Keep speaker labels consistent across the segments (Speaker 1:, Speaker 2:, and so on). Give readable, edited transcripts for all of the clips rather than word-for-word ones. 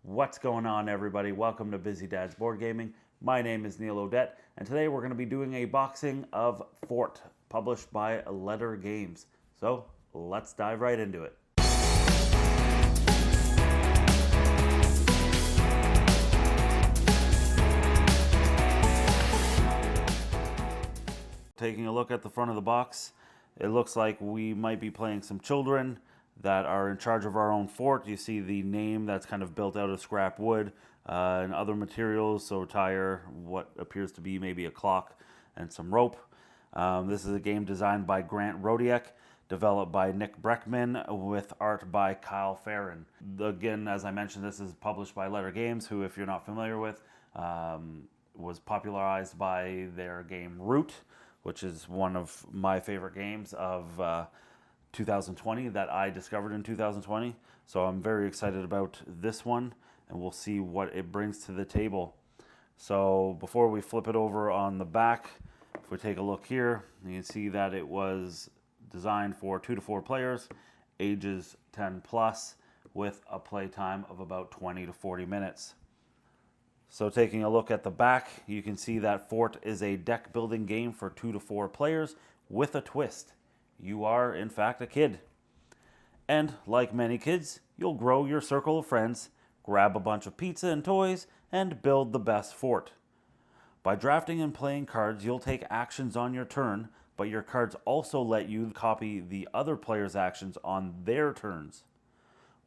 Speaker 1: What's going on, everybody? Welcome to Busy Dad's Board Gaming. My name is Neil Odette, and today we're going to be doing a boxing of Fort, published by Letter Games. So let's dive right into it. Taking a look at the front of the box, it looks like we might be playing some children that are in charge of our own fort. You see the name that's kind of built out of scrap wood and other materials, so tire, what appears to be maybe a clock, and some rope. This is a game designed by Grant Rodiak, developed by Nick Breckman, with art by Kyle Farron. Again, as I mentioned, this is published by Letter Games, who, if you're not familiar with, was popularized by their game Root, which is one of my favorite games of 2020 that I discovered in 2020. So I'm very excited about this one, and we'll see what it brings to the table. So before we flip it over on the back, if we take a look here, you can see that it was designed for 2 to 4 players, ages 10 plus, with a play time of about 20 to 40 minutes. So taking a look at the back, you can see that Fort is a deck building game for 2 to 4 players with a twist. You are, in fact, a kid. And like many kids, you'll grow your circle of friends, grab a bunch of pizza and toys, and build the best fort. By drafting and playing cards, you'll take actions on your turn, but your cards also let you copy the other player's actions on their turns.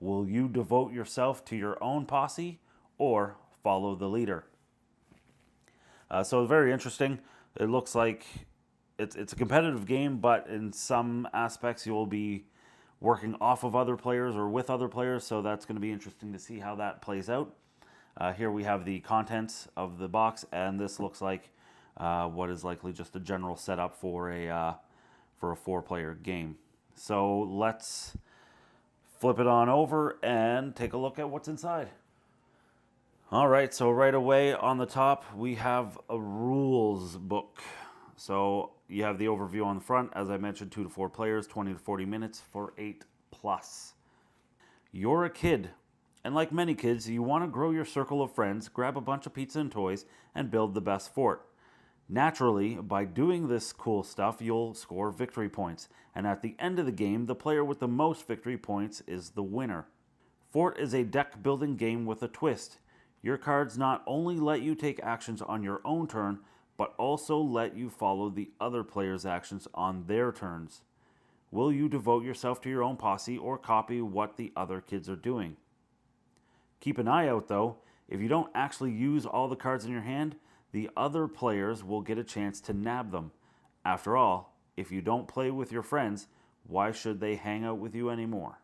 Speaker 1: Will you devote yourself to your own posse or follow the leader? So very interesting. It looks like it's a competitive game, but in some aspects you will be working off of other players or with other players, so that's going to be interesting to see how that plays out. Here we have the contents of the box, and this looks like what is likely just a general setup for a 4-player game. So let's flip it on over and take a look at what's inside. All right, so right away on the top we have a rules book. So you have the overview on the front. As I mentioned, 2 to 4 players, 20 to 40 minutes for 8 plus. You're a kid, and like many kids, you want to grow your circle of friends, grab a bunch of pizza and toys, and build the best fort. Naturally, by doing this cool stuff, you'll score victory points, and at the end of the game, the player with the most victory points is the winner. Fort is a deck building game with a twist. Your cards not only let you take actions on your own turn, but also let you follow the other player's actions on their turns. Will you devote yourself to your own posse or copy what the other kids are doing? Keep an eye out though. If you don't actually use all the cards in your hand, the other players will get a chance to nab them. After all, if you don't play with your friends, why should they hang out with you anymore?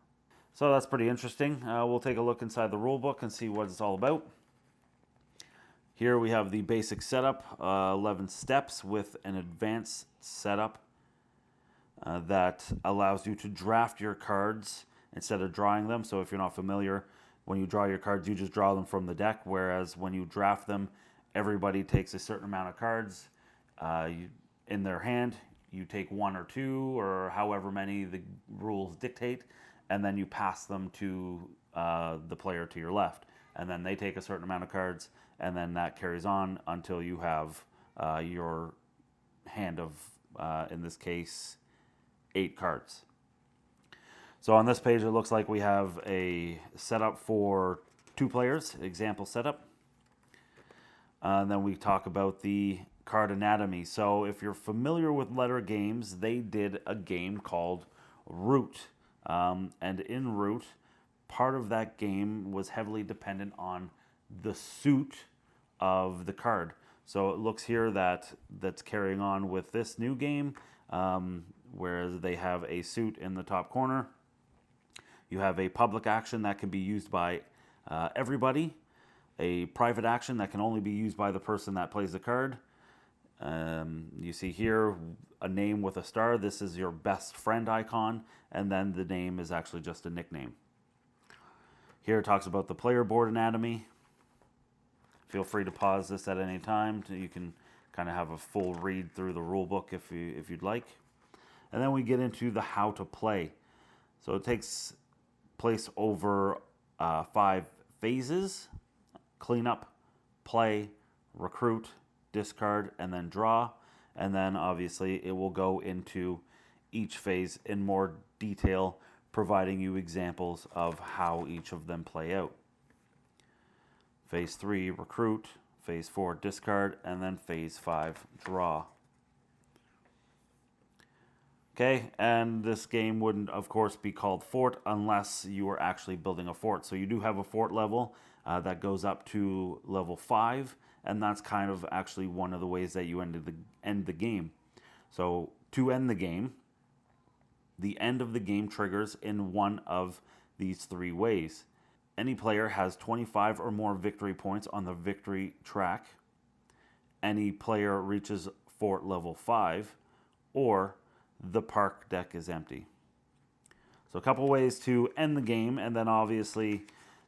Speaker 1: So that's pretty interesting. We'll take a look inside the rulebook and see what it's all about. Here we have the basic setup, 11 steps with an advanced setup that allows you to draft your cards instead of drawing them. So if you're not familiar, when you draw your cards, you just draw them from the deck, whereas when you draft them, everybody takes a certain amount of cards in their hand. You take 1 or 2 or however many the rules dictate, and then you pass them to the player to your left. And then they take a certain amount of cards, and then that carries on until you have your hand of, in this case, 8 cards. So on this page, it looks like we have a setup for 2 players, example setup. And then we talk about the card anatomy. So if you're familiar with Letter Games, they did a game called Root. And in Root, part of that game was heavily dependent on the suit of the card. So it looks here that's carrying on with this new game, whereas they have a suit in the top corner. You have a public action that can be used by everybody, a private action that can only be used by the person that plays the card. You see here a name with a star. This is your best friend icon, and then the name is actually just a nickname. Here it talks about the player board anatomy. Feel free to pause this at any time. You can kind of have a full read through the rule book if you'd like. And then we get into the how to play. So it takes place over 5 phases: cleanup, play, recruit, discard, and then draw. And then obviously it will go into each phase in more detail, providing you examples of how each of them play out. Phase 3, recruit. Phase 4, discard. And then phase 5, draw. Okay, and this game wouldn't, of course, be called Fort unless you were actually building a fort. So you do have a fort level that goes up to level 5, and that's kind of actually one of the ways that you end the game. So to end the game, the end of the game triggers in one of these 3 ways. Any player has 25 or more victory points on the victory track. Any player reaches fort level 5, or the park deck is empty. So a couple ways to end the game, and then obviously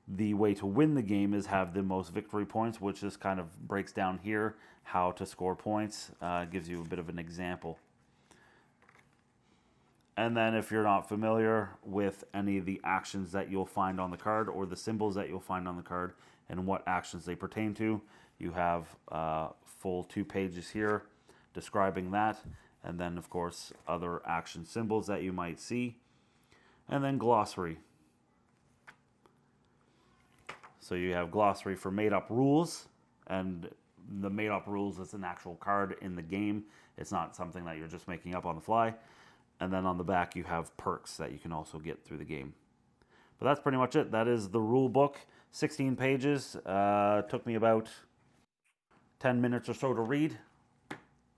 Speaker 1: the way to win the game is have the most victory points, which just kind of breaks down here how to score points. Gives you a bit of an example. And then if you're not familiar with any of the actions that you'll find on the card or the symbols that you'll find on the card and what actions they pertain to, you have full 2 pages here describing that. And then, of course, other action symbols that you might see. And then glossary. So you have glossary for made-up rules. And the made-up rules is an actual card in the game. It's not something that you're just making up on the fly. And then on the back, you have perks that you can also get through the game. But that's pretty much it. That is the rule book. 16 pages. Took me about 10 minutes or so to read.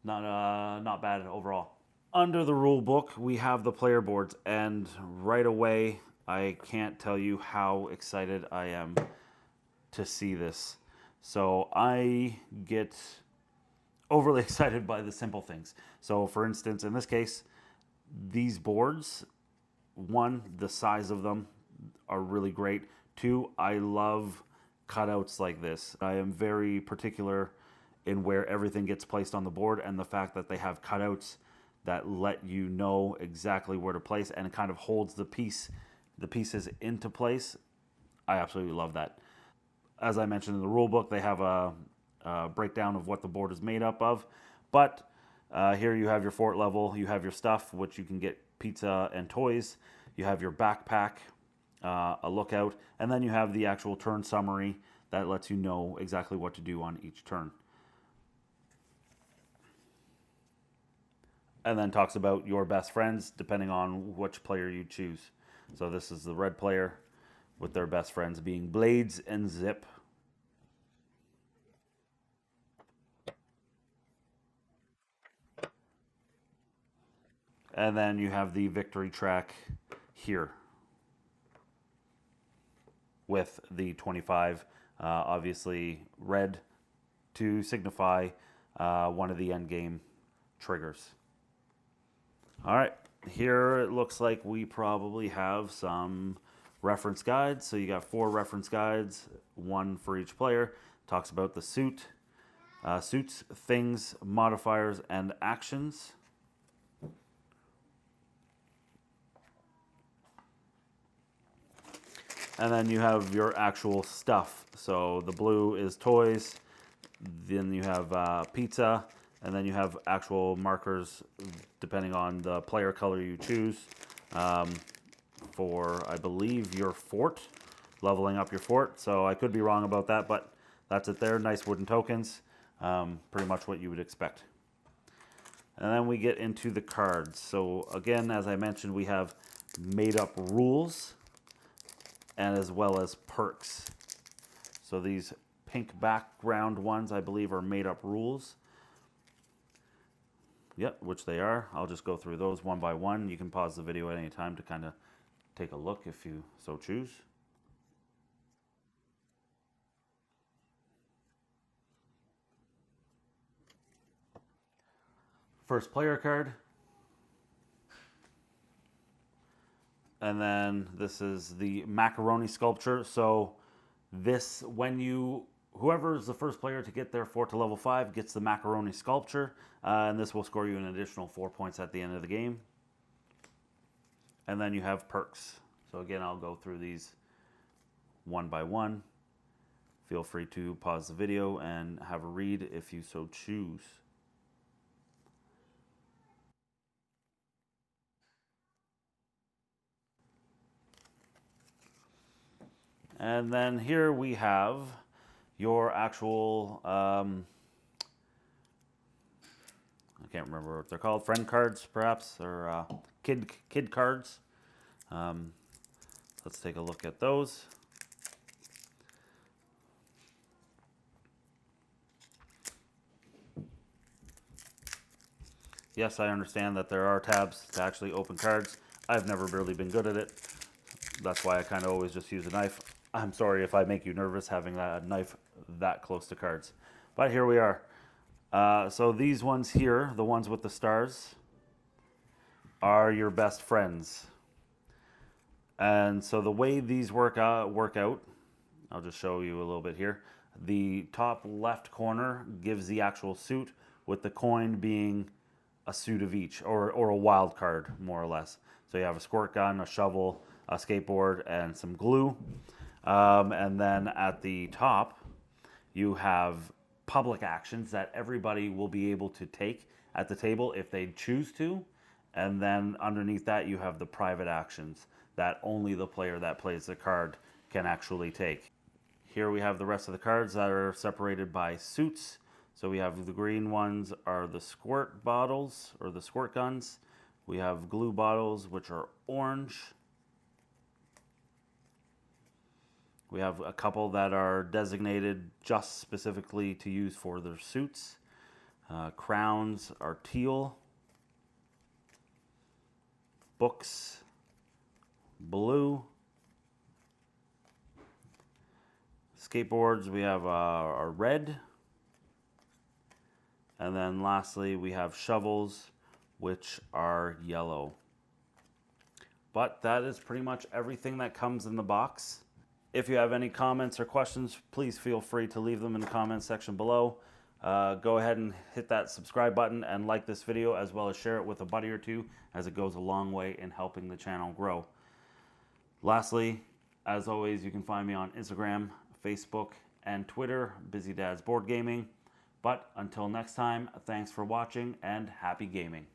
Speaker 1: Not bad overall. Under the rule book, we have the player boards, and right away, I can't tell you how excited I am to see this. So I get overly excited by the simple things. So for instance, in this case, these boards, 1, the size of them are really great. 2, I love cutouts like this. I am very particular in where everything gets placed on the board, and the fact that they have cutouts that let you know exactly where to place, and it kind of holds the pieces into place. I absolutely love that. As I mentioned in the rule book, they have a breakdown of what the board is made up of. But here you have your fort level, you have your stuff, which you can get pizza and toys. You have your backpack, a lookout, and then you have the actual turn summary that lets you know exactly what to do on each turn. And then talks about your best friends depending on which player you choose. So this is the red player with their best friends being Blades and Zip. And then you have the victory track here with the 25, obviously red to signify one of the end game triggers. All right, here it looks like we probably have some reference guides. So you got 4 reference guides, 1 for each player. Talks about the suits, things, modifiers, and actions. And then you have your actual stuff. So the blue is toys. Then you have pizza. And then you have actual markers depending on the player color you choose for, I believe, your fort, leveling up your fort. So I could be wrong about that, but that's it there. Nice wooden tokens. Pretty much what you would expect. And then we get into the cards. So again, as I mentioned, we have made up rules and as well as perks. So these pink background ones, I believe, are made up rules. Yep, which they are. I'll just go through those one by one. You can pause the video at any time to kind of take a look if you so choose. First player card. And then this is the macaroni sculpture. So this, whoever is the first player to get their fort to level 5 gets the macaroni sculpture, and this will score you an additional 4 points at the end of the game. And then you have perks. So again, I'll go through these one by one. feel free to pause the video and have a read if you so choose. And then here we have your actual, I can't remember what they're called, friend cards perhaps, or kid cards. Let's take a look at those. Yes, I understand that there are tabs to actually open cards. I've never really been good at it. That's why I kind of always just use a knife. I'm sorry if I make you nervous having that knife that close to cards. But here we are. So these ones here, the ones with the stars, are your best friends. And so the way these work out, I'll just show you a little bit here. The top left corner gives the actual suit, with the coin being a suit of each, or a wild card, more or less. So you have a squirt gun, a shovel, a skateboard, and some glue. And then at the top, you have public actions that everybody will be able to take at the table if they choose to. And then underneath that, you have the private actions that only the player that plays the card can actually take. Here we have the rest of the cards that are separated by suits. So we have the green ones are the squirt bottles, or the squirt guns. We have glue bottles, which are orange. We have a couple that are designated just specifically to use for their suits. Crowns are teal. Books, blue. Skateboards, we have are red. And then lastly, we have shovels, which are yellow. But that is pretty much everything that comes in the box. If you have any comments or questions, please feel free to leave them in the comments section below. Go ahead and hit that subscribe button and like this video, as well as share it with a buddy or two, as it goes a long way in helping the channel grow. Lastly, as always, you can find me on Instagram, Facebook, and Twitter, Busy Dad's Board Gaming. But until next time, thanks for watching and happy gaming.